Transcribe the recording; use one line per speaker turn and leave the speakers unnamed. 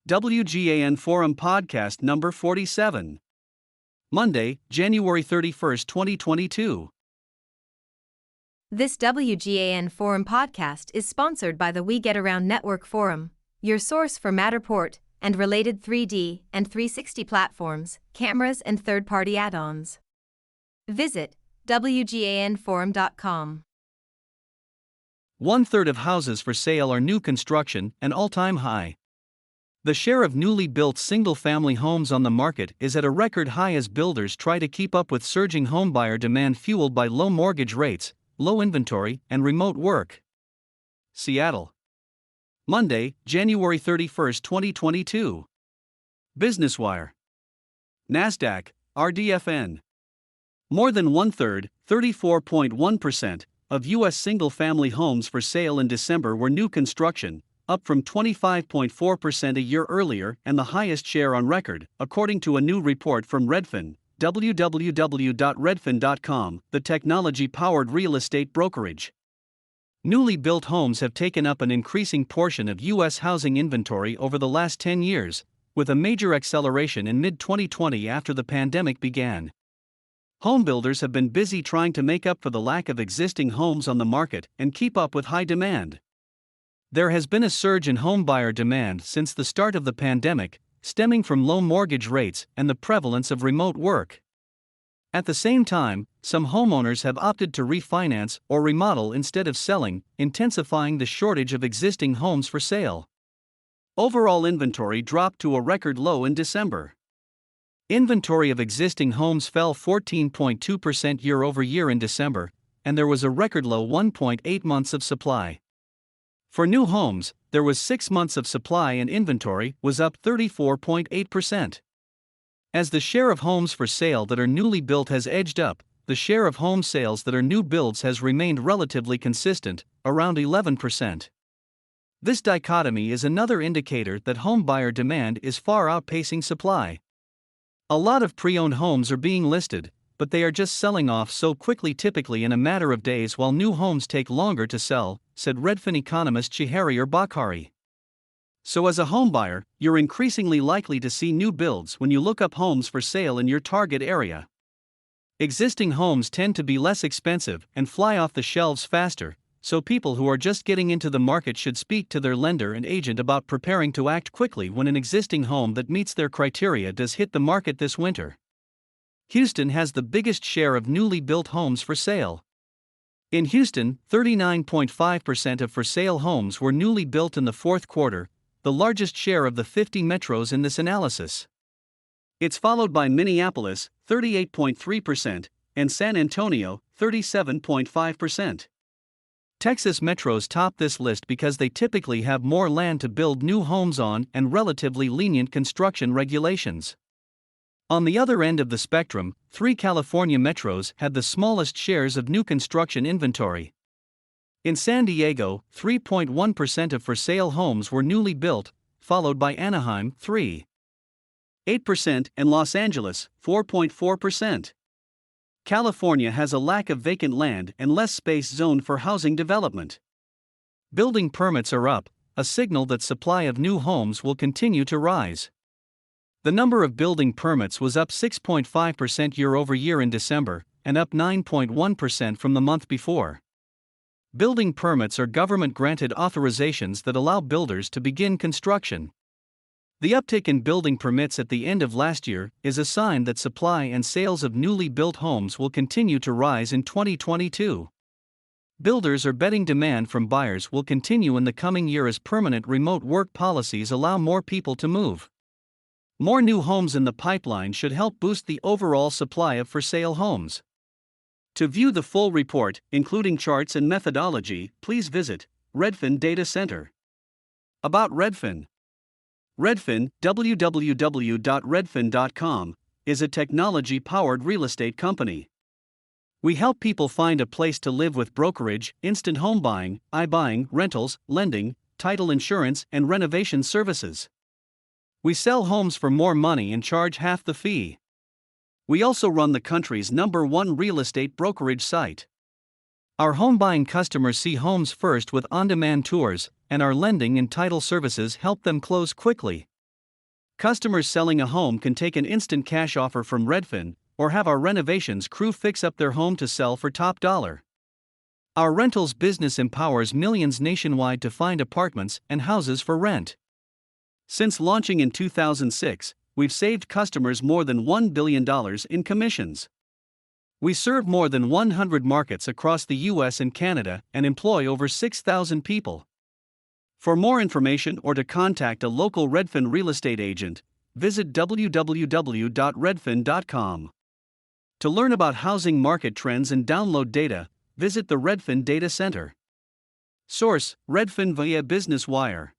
WGAN Forum Podcast number 47. Monday, January 31st, 2022.
This WGAN Forum podcast is sponsored by the We Get Around Network Forum, your source for Matterport and related 3D and 360 platforms, cameras, and third-party add-ons. Visit WGANforum.com.
1/3 of houses for sale are new construction, an all-time high. The share of newly built single-family homes on the market is at a record high as builders try to keep up with surging homebuyer demand fueled by low mortgage rates, low inventory, and remote work. Seattle. Monday, January 31st, 2022. BusinessWire. NASDAQ, RDFN. More than 1/3, 34.1%, of U.S. single-family homes for sale in December were new construction, up from 25.4% a year earlier and the highest share on record, according to a new report from Redfin, www.redfin.com, the technology-powered real estate brokerage. Newly built homes have taken up an increasing portion of U.S. housing inventory over the last 10 years, with a major acceleration in mid-2020 after the pandemic began. Homebuilders have been busy trying to make up for the lack of existing homes on the market and keep up with high demand. There has been a surge in homebuyer demand since the start of the pandemic, stemming from low mortgage rates and the prevalence of remote work. At the same time, some homeowners have opted to refinance or remodel instead of selling, intensifying the shortage of existing homes for sale. Overall inventory dropped to a record low in December. Inventory of existing homes fell 14.2% year over year in December, and there was a record low 1.8 months of supply. For new homes, there was 6 months of supply and inventory was up 34.8%. As the share of homes for sale that are newly built has edged up, the share of home sales that are new builds has remained relatively consistent, around 11%. This dichotomy is another indicator that home buyer demand is far outpacing supply. A lot of pre-owned homes are being listed, but they are just selling off so quickly, typically in a matter of days, while new homes take longer to sell, said Redfin economist Chihari Bakhari. So as a homebuyer, you're increasingly likely to see new builds when you look up homes for sale in your target area. Existing homes tend to be less expensive and fly off the shelves faster, so people who are just getting into the market should speak to their lender and agent about preparing to act quickly when an existing home that meets their criteria does hit the market this winter. Houston has the biggest share of newly built homes for sale. In Houston, 39.5% of for-sale homes were newly built in the fourth quarter, the largest share of the 50 metros in this analysis. It's followed by Minneapolis, 38.3%, and San Antonio, 37.5%. Texas metros top this list because they typically have more land to build new homes on and relatively lenient construction regulations. On the other end of the spectrum, 3 California metros had the smallest shares of new construction inventory. In San Diego, 3.1% of for-sale homes were newly built, followed by Anaheim, 3.8%, and Los Angeles, 4.4%. California has a lack of vacant land and less space zoned for housing development. Building permits are up, a signal that supply of new homes will continue to rise. The number of building permits was up 6.5% year over year in December, and up 9.1% from the month before. Building permits are government-granted authorizations that allow builders to begin construction. The uptick in building permits at the end of last year is a sign that supply and sales of newly built homes will continue to rise in 2022. Builders are betting demand from buyers will continue in the coming year as permanent remote work policies allow more people to move. More new homes in the pipeline should help boost the overall supply of for-sale homes. To view the full report, including charts and methodology, please visit Redfin Data Center. About Redfin. Redfin, www.redfin.com, is a technology-powered real estate company. We help people find a place to live with brokerage, instant home buying, iBuying, rentals, lending, title insurance, and renovation services. We sell homes for more money and charge half the fee. We also run the country's #1 real estate brokerage site. Our home buying customers see homes first with on-demand tours, and our lending and title services help them close quickly. Customers selling a home can take an instant cash offer from Redfin, or have our renovations crew fix up their home to sell for top dollar. Our rentals business empowers millions nationwide to find apartments and houses for rent. Since launching in 2006, we've saved customers more than $1 billion in commissions. We serve more than 100 markets across the US and Canada and employ over 6,000 people. For more information or to contact a local Redfin real estate agent, visit www.redfin.com. To learn about housing market trends and download data, visit the Redfin Data Center. Source: Redfin via Business Wire.